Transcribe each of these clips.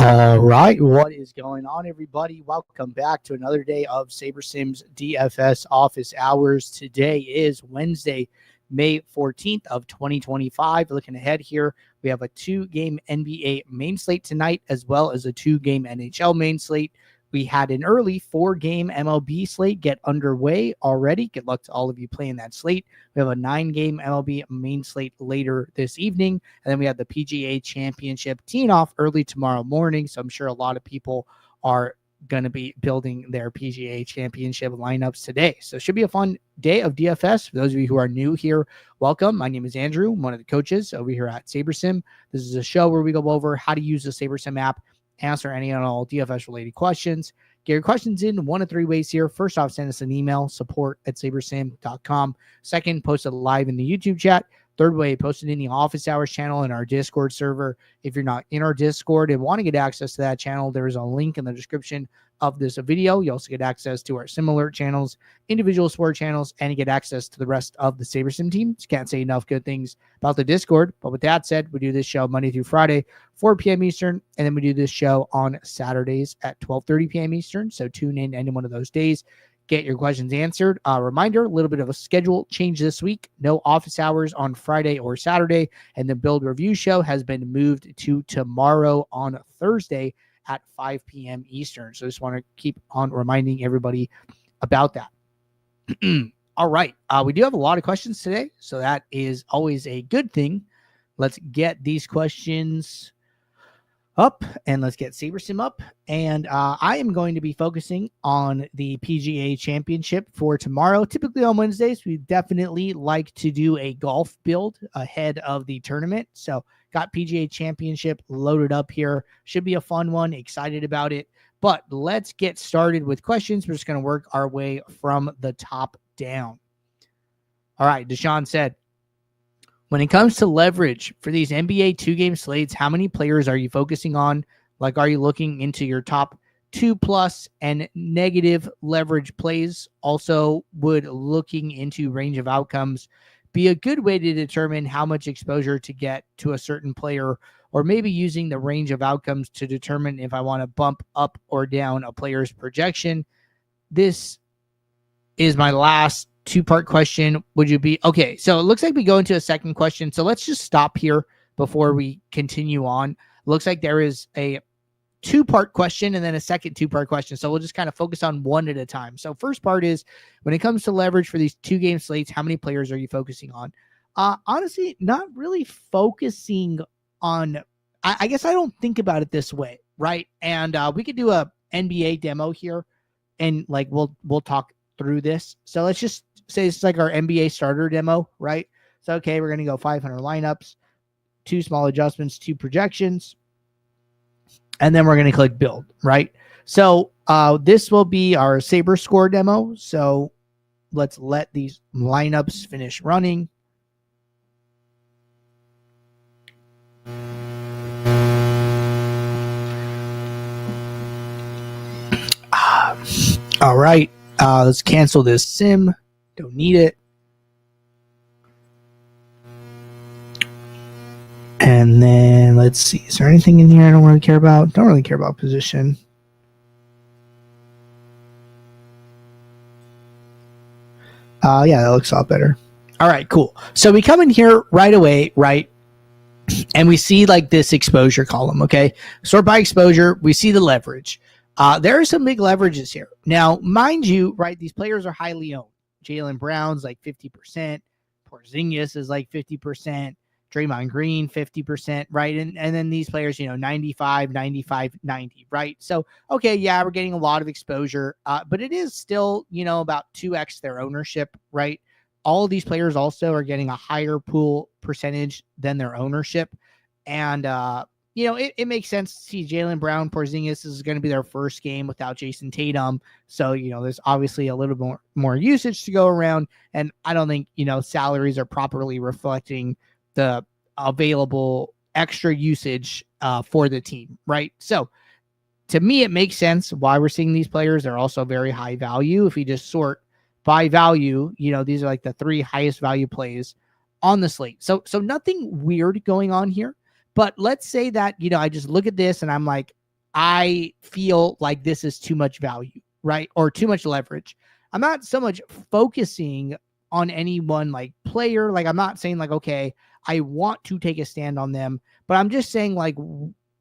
All right, what is going on, everybody? Welcome back to another day of SaberSim's DFS office hours. Today is Wednesday, May 14th of 2025. Looking ahead here, we have a 2-game NBA main slate tonight, as well as a 2-game NHL main slate. We had an early 4-game MLB slate get underway already. Good luck to all of you playing that slate. We have a 9-game MLB main slate later this evening. And then we have the PGA Championship teeing off early tomorrow morning. So I'm sure a lot of people are going to be building their PGA Championship lineups today. So it should be a fun day of DFS. For those of you who are new here, welcome. My name is Andrew. I'm one of the coaches over here at SaberSim. This is a show where we go over how to use the SaberSim app, answer any and all DFS related questions. Get your questions in one of 3 ways here. First off, send us an email, support@sabersim.com. Second, post it live in the YouTube chat. Third way, post it in the office hours channel in our Discord server. If you're not in our Discord and want to get access to that channel, there is a link in the description of this video. You also get access to our Sim Alert channels, individual sport channels, and you get access to the rest of the SaberSim team. Just can't say enough good things about the Discord. But with that said, we do this show Monday through Friday, 4 p.m. Eastern, and then we do this show on Saturdays at 12:30 p.m. Eastern. So tune in any one of those days. Get your questions answered. Reminder, a little bit of a schedule change this week. No office hours on Friday or Saturday. And the build review show has been moved to tomorrow on Thursday at 5 p.m. Eastern. So I just want to keep on reminding everybody about that. All right. We do have a lot of questions today, so that is always a good thing. Let's get these questions up and let's get SaberSim up. And I am going to be focusing on the PGA Championship for tomorrow. Typically on Wednesdays, we definitely like to do a golf build ahead of the tournament. So got PGA Championship loaded up here. Should be a fun one. Excited about it. But let's get started with questions. We're just going to work our way from the top down. All right. Deshaun said, when it comes to leverage for these NBA 2-game slates, how many players are you focusing on? Like, are you looking into your top 2+ and negative leverage plays? Also, would looking into range of outcomes be a good way to determine how much exposure to get to a certain player, or maybe using the range of outcomes to determine if I want to bump up or down a player's projection? This is my last 2-part question. Would you be okay? So it looks like we go into a second question. So let's just stop here before we continue on. Looks like there is a 2-part question and then a second 2-part question. So we'll just kind of focus on one at a time. So first part is, when it comes to leverage for these 2-game slates, how many players are you focusing on? Honestly, not really focusing on, I guess I don't think about it this way, right? And we could do a NBA demo here and like we'll talk through this. So let's just say it's like our NBA starter demo, right? So, okay, we're going to go 500 lineups, 2 small adjustments, 2 projections, and then we're going to click build, right? So this will be our Saber score demo. So let's let these lineups finish running. All right. Let's cancel this sim. Don't need it. And then let's see. Is there anything in here I don't really care about? Don't really care about position. Yeah, that looks a lot better. All right, cool. So we come in here right away, right? And we see like this exposure column, okay? Sort by exposure, we see the leverage. There are some big leverages here. Now, mind you, right, these players are highly owned. Jaylen Brown's like 50%. Porzingis is like 50%. Draymond Green, 50%, right? And then these players, 95, 95, 90, right? So, okay, yeah, we're getting a lot of exposure, but it is still, about 2x their ownership, right? All of these players also are getting a higher pool percentage than their ownership. And, it makes sense to see Jaylen Brown, Porzingis is going to be their first game without Jason Tatum. So, there's obviously a little more usage to go around. And I don't think, salaries are properly reflecting the available extra usage for the team, right? So to me, it makes sense why we're seeing these players. They're also very high value. If you just sort by value, these are like the 3 highest value plays on the slate. So nothing weird going on here. But let's say that, I just look at this and I'm like, I feel like this is too much value, right? Or too much leverage. I'm not so much focusing on any one like player. Like I'm not saying like, okay, I want to take a stand on them, but I'm just saying like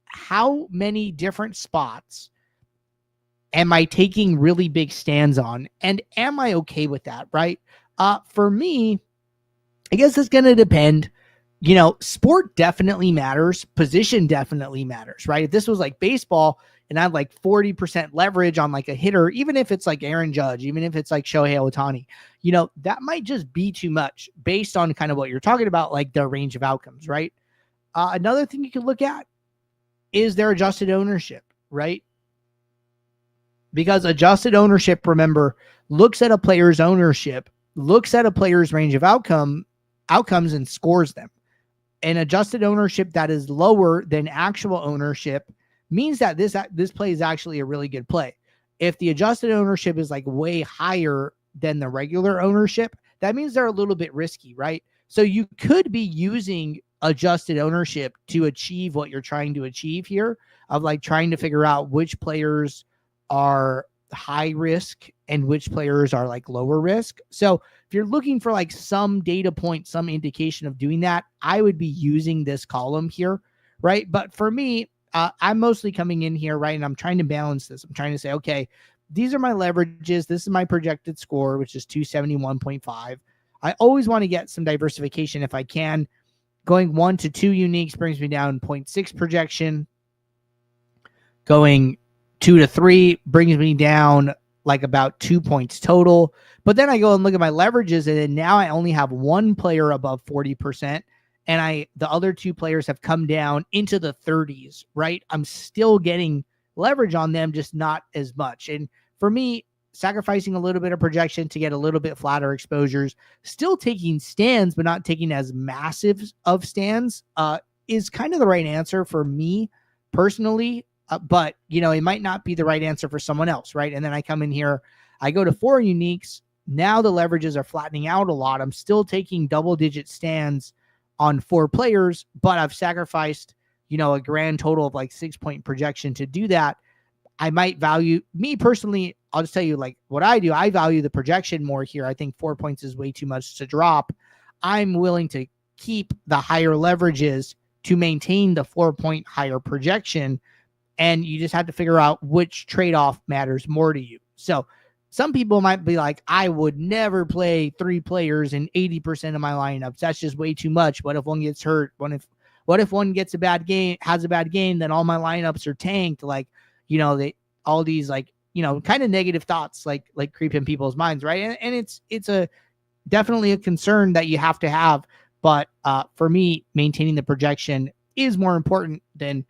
how many different spots am I taking really big stands on? And am I okay with that, right? For me, I guess it's going to depend. You know, sport definitely matters. Position definitely matters, right? If this was like baseball and I had like 40% leverage on like a hitter, even if it's like Aaron Judge, even if it's like Shohei Ohtani, you know, that might just be too much based on kind of what you're talking about, like their range of outcomes, right? Another thing you can look at is their adjusted ownership, right? Because adjusted ownership, remember, looks at a player's ownership, looks at a player's range of outcomes and scores them. An adjusted ownership that is lower than actual ownership means that this play is actually a really good play. If the adjusted ownership is like way higher than the regular ownership, that means they're a little bit risky, right? So you could be using adjusted ownership to achieve what you're trying to achieve here, of like trying to figure out which players are high risk and which players are like lower risk. So if you're looking for like some data point, some indication of doing that, I would be using this column here, right? But for me, I'm mostly coming in here, right? And I'm trying to balance this. I'm trying to say, okay, these are my leverages. This is my projected score, which is 271.5. I always want to get some diversification if I can. Going 1 to 2 uniques brings me down 0.6 projection. Going 2 to 3 brings me down like about 2 points total. But then I go and look at my leverages, and then now I only have one player above 40%, and the other two players have come down into the 30s, right? I'm still getting leverage on them, just not as much. And for me, sacrificing a little bit of projection to get a little bit flatter exposures, still taking stands, but not taking as massive of stands, is kind of the right answer for me personally. But, you know, it might not be the right answer for someone else, right? And then I come in here, I go to 4 uniques. Now the leverages are flattening out a lot. I'm still taking double-digit stands on 4 players, but I've sacrificed, you know, a grand total of like 6-point projection to do that. I might value, me personally, I'll just tell you like what I do. I value the projection more here. I think 4 points is way too much to drop. I'm willing to keep the higher leverages to maintain the 4-point higher projection. And you just have to figure out which trade-off matters more to you. So some people might be like, I would never play 3 players in 80% of my lineups. That's just way too much. What if one gets hurt? What if one gets a bad game, has a bad game, then all my lineups are tanked? Like, you know, all these like, you know, kind of negative thoughts like creep in people's minds, right? And it's a definitely a concern that you have to have. But for me, maintaining the projection is more important than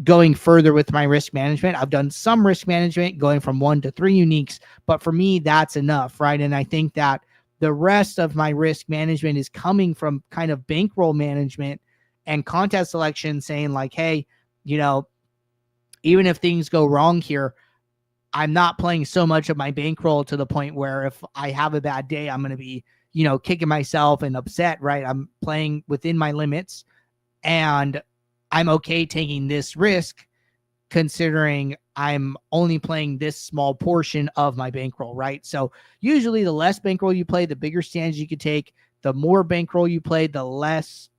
going further with my risk management. I've done some risk management going from 1 to 3 uniques, but for me, that's enough, right? And I think that the rest of my risk management is coming from kind of bankroll management and contest selection, saying like, hey, you know, even if things go wrong here, I'm not playing so much of my bankroll to the point where if I have a bad day, I'm going to be, you know, kicking myself and upset, right? I'm playing within my limits, and I'm okay taking this risk considering I'm only playing this small portion of my bankroll, right? So usually the less bankroll you play, the bigger stands you could take. The more bankroll you play, the less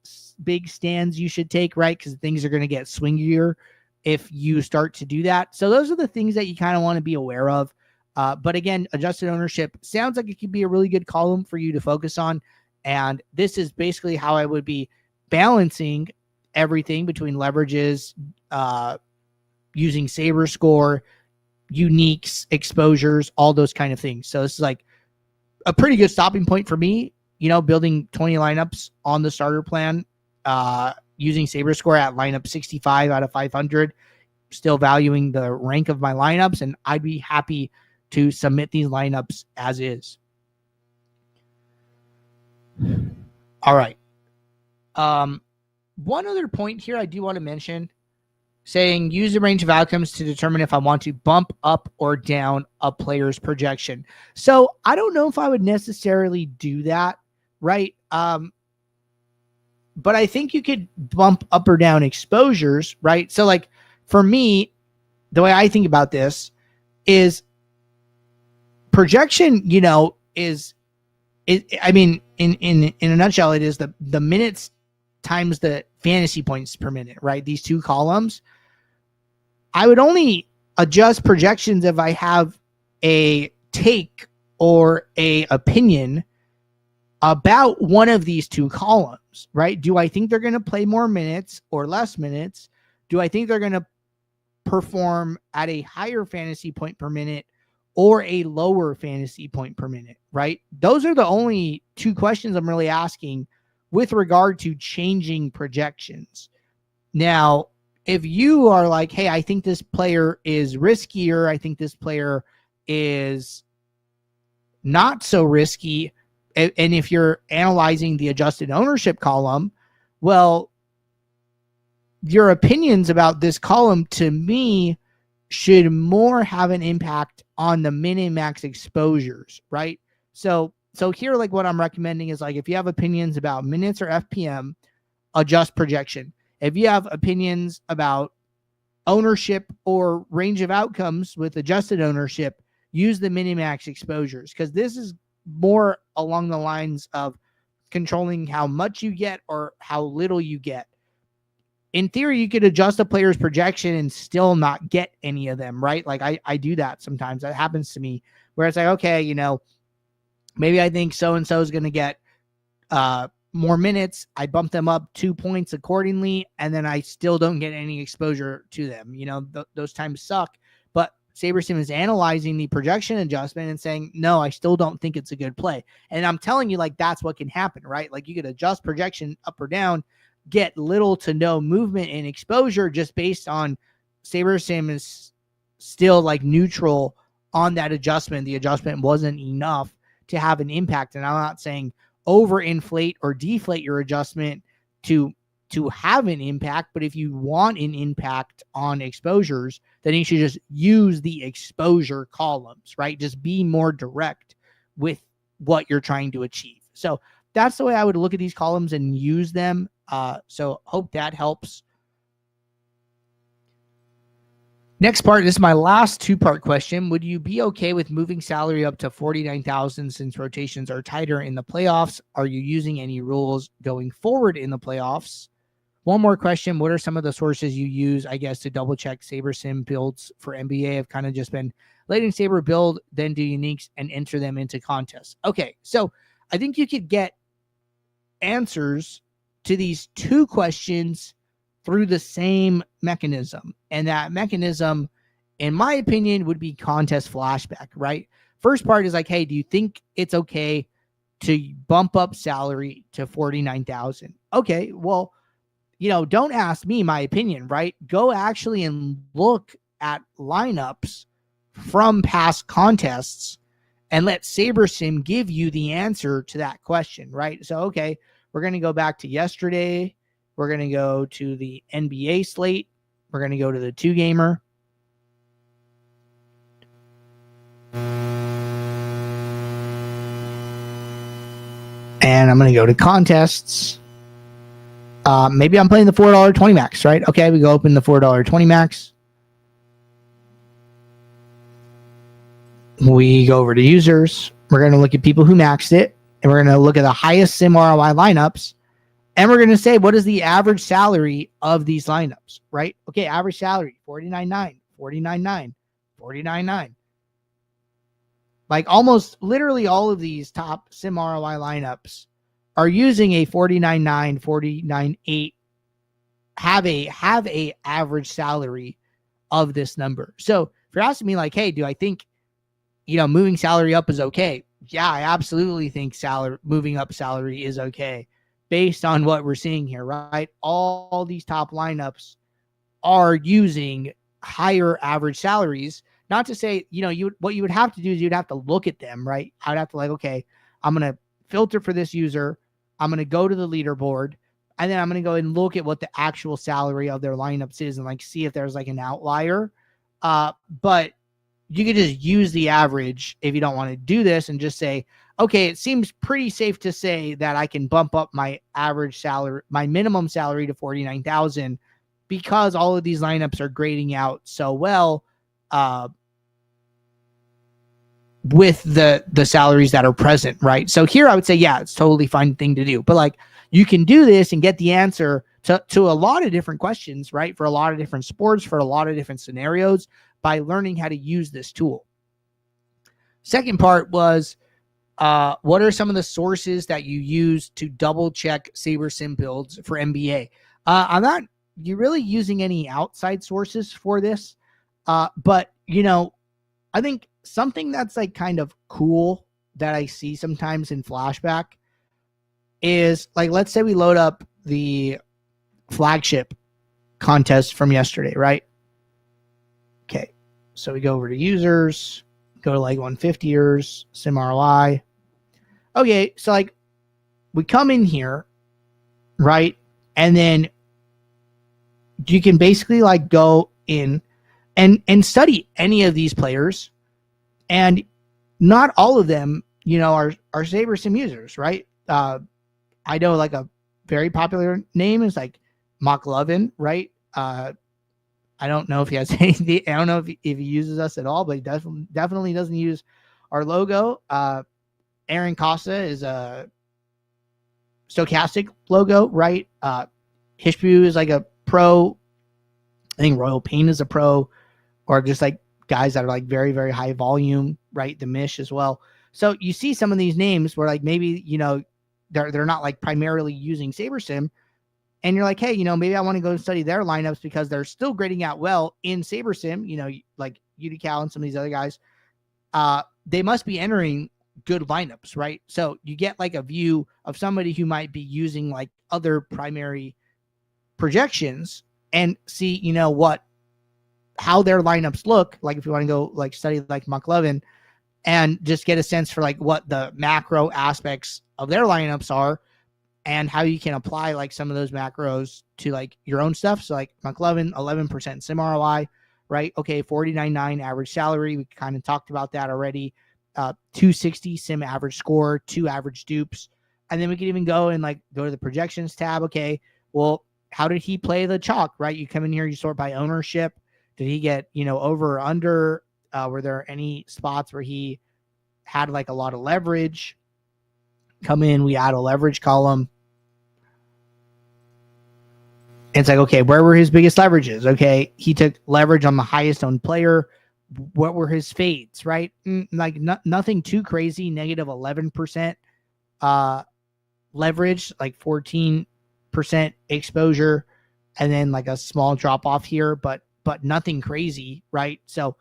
big stands you should take, right? Because things are going to get swingier if you start to do that. So those are the things that you kind of want to be aware of. But again, adjusted ownership sounds like it could be a really good column for you to focus on. And this is basically how I would be balancing everything between leverages, using SaberScore, uniques, exposures, all those kind of things. So this is like a pretty good stopping point for me, you know, building 20 lineups on the starter plan, using SaberScore at lineup 65 out of 500, still valuing the rank of my lineups, and I'd be happy to submit these lineups as is. All right. One other point here I do want to mention, saying use the range of outcomes to determine if I want to bump up or down a player's projection. So I don't know if I would necessarily do that, right? But I think you could bump up or down exposures, right? So like for me, the way I think about this is projection, I mean, in a nutshell, it is the minutes times the fantasy points per minute, right? These two columns. I would only adjust projections if I have a take or a opinion about one of these two columns, right? Do I think they're going to play more minutes or less minutes? Do I think they're going to perform at a higher fantasy point per minute or a lower fantasy point per minute, right? Those are the only two questions I'm really asking with regard to changing projections. Now, if you are like, hey, I think this player is riskier, I think this player is not so risky, and if you're analyzing the adjusted ownership column, well, your opinions about this column, to me, should more have an impact on the min and max exposures, right? So here, like what I'm recommending is like, if you have opinions about minutes or FPM, adjust projection. If you have opinions about ownership or range of outcomes with adjusted ownership, use the min and max exposures, because this is more along the lines of controlling how much you get or how little you get. In theory, you could adjust a player's projection and still not get any of them, right? Like I do that sometimes. That happens to me where it's like, okay, maybe I think so-and-so is going to get more minutes. I bump them up 2 points accordingly, and then I still don't get any exposure to them. Those times suck. But SaberSim is analyzing the projection adjustment and saying, no, I still don't think it's a good play. And I'm telling you, like, that's what can happen, right? Like, you could adjust projection up or down, get little to no movement and exposure just based on SaberSim is still like neutral on that adjustment. The adjustment wasn't enough to have an impact. And I'm not saying overinflate or deflate your adjustment to have an impact, but if you want an impact on exposures, then you should just use the exposure columns, right? Just be more direct with what you're trying to achieve. So that's the way I would look at these columns and use them. So hope that helps. Next part, this is my last two-part question. Would you be okay with moving salary up to $49,000 since rotations are tighter in the playoffs? Are you using any rules going forward in the playoffs? One more question. What are some of the sources you use, I guess, to double-check SaberSim builds for NBA? I've kind of just been letting Saber build, then do uniques, and enter them into contests. Okay, so I think you could get answers to these two questions through the same mechanism. And that mechanism, in my opinion, would be contest flashback, right? First part is like, hey, do you think it's okay to bump up salary to $49,000? Okay, well, don't ask me my opinion, right? Go actually and look at lineups from past contests and let SaberSim give you the answer to that question, right? So, okay, we're going to go back to yesterday. We're going to go to the NBA slate. We're going to go to the 2-gamer. And I'm going to go to contests. Maybe I'm playing the $4.20 max, right? Okay, we go open the $4.20 max. We go over to users. We're going to look at people who maxed it. And we're going to look at the highest sim ROI lineups. And we're going to say, what is the average salary of these lineups, right? Okay, average salary, $49,900, $49,900, $49,900. Like almost literally all of these top sim ROI lineups are using a $49,900, $49,800, have a average salary of this number. So if you're asking me like, hey, do I think, moving salary up is okay? Yeah, I absolutely think moving up salary is okay based on what we're seeing here, right? All these top lineups are using higher average salaries. Not to say, what you would have to do is you'd have to look at them, right? I would have to like, okay, I'm going to filter for this user. I'm going to go to the leaderboard, and then I'm going to go and look at what the actual salary of their lineups is and like see if there's like an outlier. But you could just use the average if you don't want to do this and just say, okay, it seems pretty safe to say that I can bump up my average salary, my minimum salary to $49,000 because all of these lineups are grading out so well with the salaries that are present, right? So here I would say, yeah, it's totally fine thing to do. But like, you can do this and get the answer to a lot of different questions, right? For a lot of different sports, for a lot of different scenarios, by learning how to use this tool. Second part was, what are some of the sources that you use to double check SaberSim builds for NBA? I'm not really using any outside sources for this, but I think something that's like kind of cool that I see sometimes in Flashback is like, let's say we load up the flagship contest from yesterday, right? Okay, so we go over to users, go to like 150ers, sim ROI. Okay, so like we come in here, right? And then you can basically like go in and study any of these players, and not all of them, are SaberSim users, right? I know like a very popular name is like McLovin, right? I don't know if he has anything. I don't know if he uses us at all, but he definitely doesn't use our logo. Aaron Costa is a stochastic logo, right? Hishbu is like a pro. I think Royal Pain is a pro, or just like guys that are like very, very high volume, right? The Mish as well. So you see some of these names where like maybe, they're not like primarily using SaberSim, and you're like, hey, maybe I want to go study their lineups because they're still grading out well in SaberSim, like UDCal and some of these other guys. They must be entering good lineups, right? So you get like a view of somebody who might be using like other primary projections and see, how their lineups look like if you want to go like study like McLovin, and just get a sense for like what the macro aspects of their lineups are and how you can apply like some of those macros to like your own stuff. So like McLovin, 11% sim ROI, right? Okay, 49.9 average salary. We kind of talked about that already. 260 sim average score, 2 average dupes. And then we can even go and like go to the projections tab. Okay, well, how did he play the chalk, right? You come in here, you sort by ownership. Did he get, over or under? Were there any spots where he had like a lot of leverage? Come in, we add a leverage column. It's like, okay, where were his biggest leverages? Okay, he took leverage on the highest owned player. What were his fades, right? Nothing too crazy, negative 11% leverage, like 14% exposure, and then like a small drop off here, but nothing crazy, right? So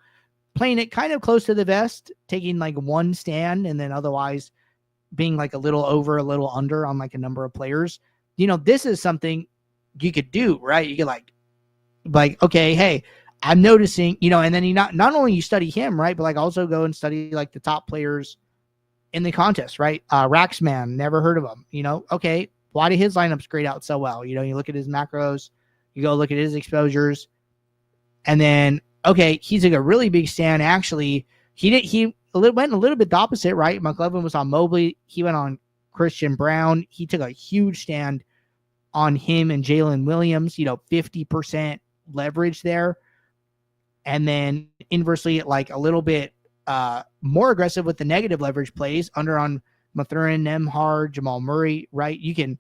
playing it kind of close to the vest, taking like one stand, and then otherwise being like a little over, a little under on like a number of players. This is something you could do, right? You could like, okay, hey, I'm noticing, and then you not only you study him, right, but like also go and study like the top players in the contest, right? Raxman, never heard of him, okay, why did his lineups grade out so well? You look at his macros, you go look at his exposures, and then, okay, he's like a really big stand. Actually, he went a little bit the opposite, right? McLovin was on Mobley. He went on Christian Brown. He took a huge stand on him and Jalen Williams, 50% leverage there. And then inversely, like a little bit more aggressive with the negative leverage plays, under on Mathurin, Nembhard, Jamal Murray, right? You can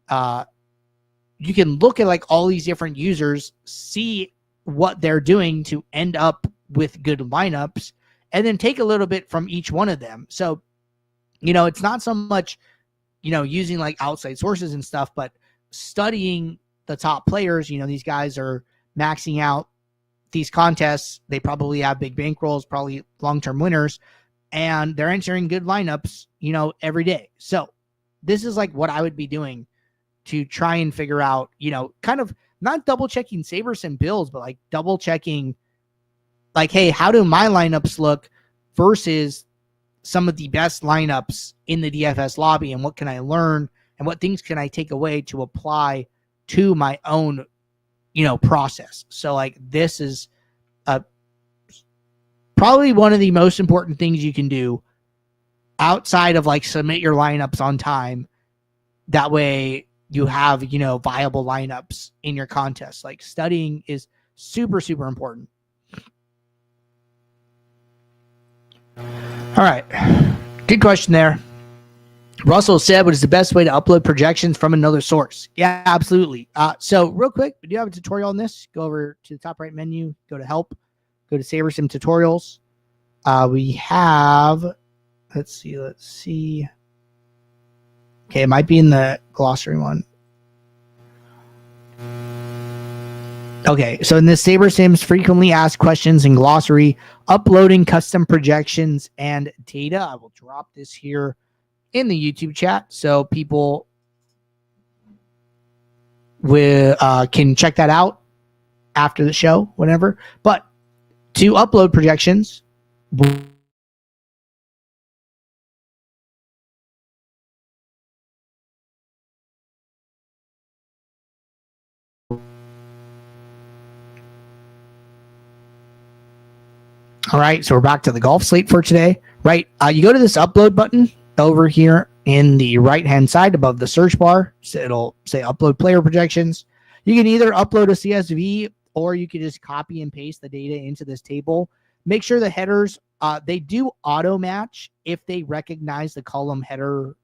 look at like all these different users, see what they're doing to end up with good lineups, and then take a little bit from each one of them. So, it's not so much, using like outside sources and stuff, but studying the top players. These guys are maxing out these contests. They probably have big bankrolls, probably long-term winners, and they're entering good lineups, every day. So this is like what I would be doing to try and figure out, kind of not double checking SaberSim builds, but like double checking like, hey, how do my lineups look versus some of the best lineups in the DFS lobby, and what can I learn and what things can I take away to apply to my own, process. So like, this is probably one of the most important things you can do outside of like submit your lineups on time. That way, you have, viable lineups in your contest. Like studying is super, super important. All right. Good question there. Russell said, what is the best way to upload projections from another source? Yeah, absolutely. So real quick, we do have a tutorial on this. Go over to the top right menu, go to help, go to SaberSim tutorials. We have, let's see. Okay, it might be in the glossary one. Okay, so in the SaberSim's frequently asked questions and glossary, uploading custom projections and data. I will drop this here in the YouTube chat so people can check that out after the show, whatever. But to upload projections, all right, so we're back to the golf slate for today, right? You go to this upload button over here in the right-hand side above the search bar. So it'll say upload player projections. You can either upload a CSV or you can just copy and paste the data into this table. Make sure the headers, they do auto match if they recognize the column header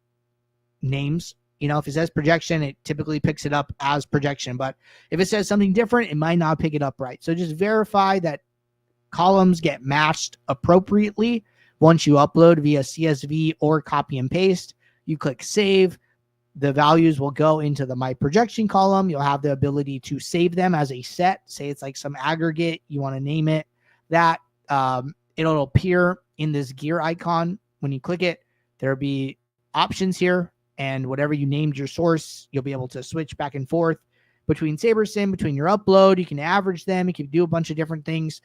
names. If it says projection, it typically picks it up as projection. But if it says something different, it might not pick it up right. So just verify that columns get matched appropriately once you upload via CSV or copy and paste. You click save. The values will go into the My Projection column. You'll have the ability to save them as a set. Say it's like some aggregate. You want to name it that. It'll appear in this gear icon. When you click it, there'll be options here. And whatever you named your source, you'll be able to switch back and forth between SaberSim, between your upload. You can average them. You can do a bunch of different things.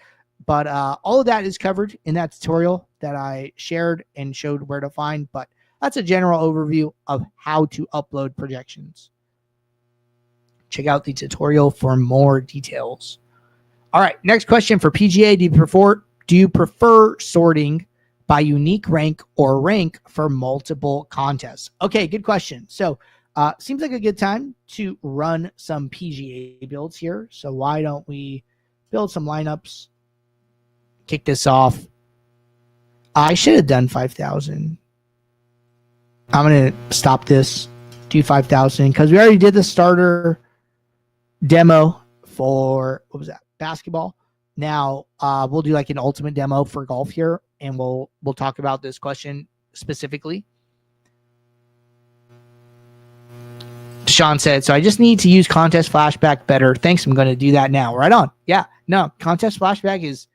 But all of that is covered in that tutorial that I shared and showed where to find. But that's a general overview of how to upload projections. Check out the tutorial for more details. All right, next question for PGA. Do you prefer sorting by unique rank or rank for multiple contests? Okay, good question. So seems like a good time to run some PGA builds here. So why don't we build some lineups? Kick this off. I should have done 5,000. I'm going to stop this, do 5,000, because we already did the starter demo for, what was that, basketball. Now we'll do like an ultimate demo for golf here, and we'll talk about this question specifically. Sean said, so I just need to use contest flashback better. Thanks, I'm going to do that now. Right on. Yeah, no, contest flashback is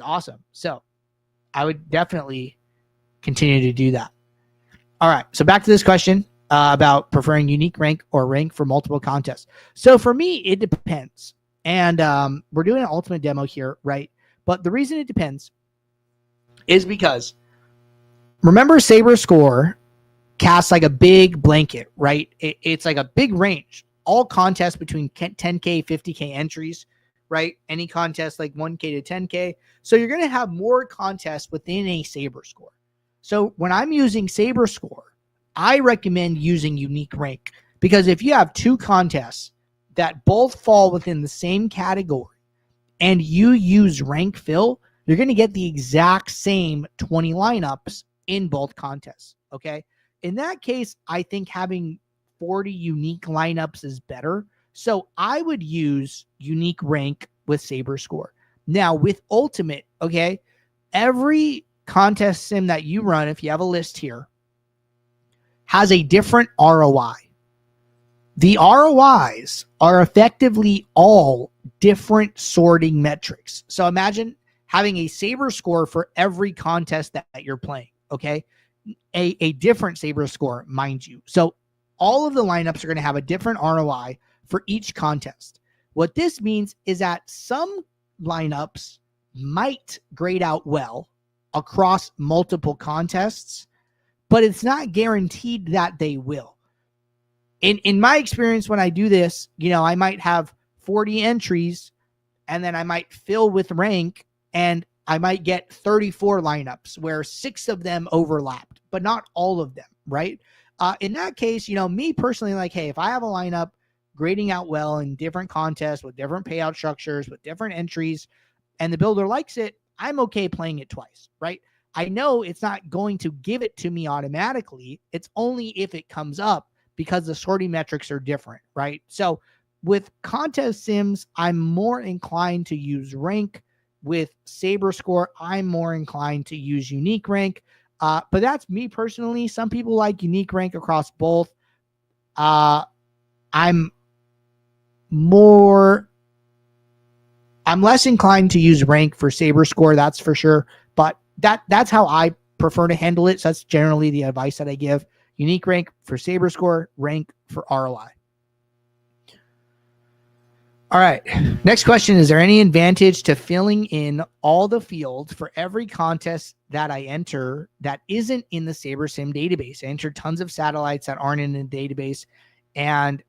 awesome. So I would definitely continue to do that. All right. So back to this question about preferring unique rank or rank for multiple contests. So for me, it depends. And we're doing an ultimate demo here, right? But the reason it depends is because remember SaberScore casts like a big blanket, right? It's like a big range. All contests between 10K, 50K entries, right? Any contest like 1K to 10K. So you're going to have more contests within a SaberScore. So when I'm using SaberScore, I recommend using unique rank, because if you have two contests that both fall within the same category and you use rank fill, you're going to get the exact same 20 lineups in both contests. Okay. In that case, I think having 40 unique lineups is better. So I would use unique rank with SaberScore. Now with Ultimate, okay, every contest sim that you run, if you have a list here, has a different ROI. The ROIs are effectively all different sorting metrics. So imagine having a SaberScore for every contest that you're playing, okay? A different SaberScore, mind you. So all of the lineups are going to have a different ROI for each contest. What this means is that some lineups might grade out well across multiple contests, but it's not guaranteed that they will. In my experience, when I do this, I might have 40 entries and then I might fill with rank and I might get 34 lineups where 6 of them overlapped, but not all of them, right? In that case, me personally, like, hey, if I have a lineup grading out well in different contests with different payout structures, with different entries, and the builder likes it, I'm okay playing it twice, right? I know it's not going to give it to me automatically. It's only if it comes up because the sorting metrics are different, right? So with contest sims, I'm more inclined to use rank. With SaberScore, I'm more inclined to use unique rank. But that's me personally. Some people like unique rank across both. I'm less inclined to use rank for SaberScore, that's for sure. But that's how I prefer to handle it. So that's generally the advice that I give. Unique rank for SaberScore, rank for ROI. All right. Next question. Is there any advantage to filling in all the fields for every contest that I enter that isn't in the SaberSim database? I enter tons of satellites that aren't in the database and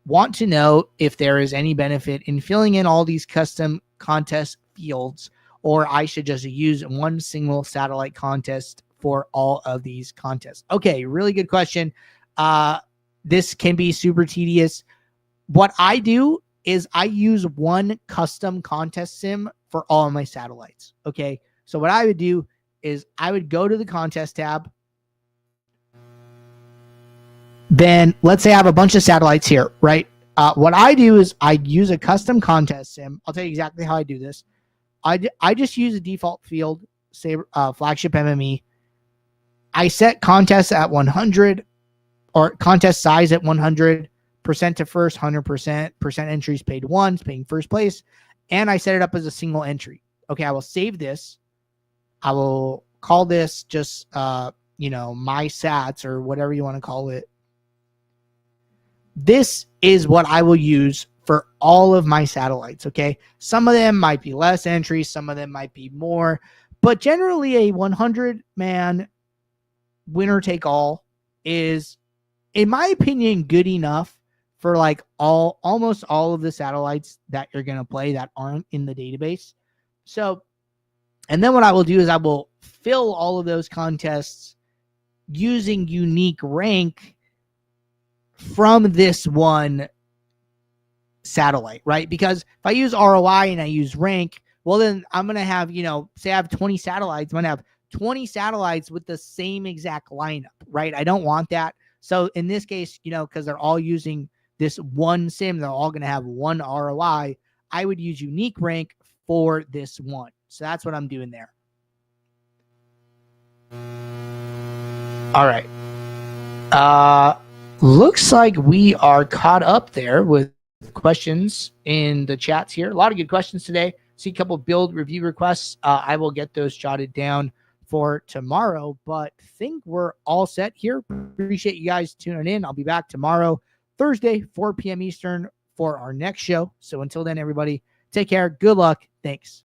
want to know if there is any benefit in filling in all these custom contest fields, or I should just use one single satellite contest for all of these contests. Okay, really good question. This can be super tedious. What I do is I use one custom contest sim for all of my satellites. Okay, so what I would do is I would go to the contest tab. Then let's say I have a bunch of satellites here, right? What I do is I use a custom contest sim. I'll tell you exactly how I do this. I just use a default field, say flagship MME. I set contests at 100 or contest size at 100%, to first, 100%, percent entries paid once, paying first place. And I set it up as a single entry. Okay, I will save this. I will call this just, my sats or whatever you want to call it. This is what I will use for all of my satellites, okay? Some of them might be less entries, some of them might be more, but generally a 100-man winner take all is, in my opinion, good enough for like almost all of the satellites that you're going to play that aren't in the database. So, and then what I will do is I will fill all of those contests using unique rank from this one satellite, right? Because if I use ROI and I use rank, well, then I'm going to have, say I have 20 satellites, I'm going to have 20 satellites with the same exact lineup, right? I don't want that. So in this case, because they're all using this one sim, they're all going to have one ROI. I would use unique rank for this one. So that's what I'm doing there. All right. Looks like we are caught up there with questions in the chats here. A lot of good questions today. See a couple build review requests. I will get those jotted down for tomorrow, but think we're all set here. Appreciate you guys tuning in. I'll be back tomorrow, Thursday, 4 p.m. Eastern for our next show. So until then, everybody, take care. Good luck. Thanks.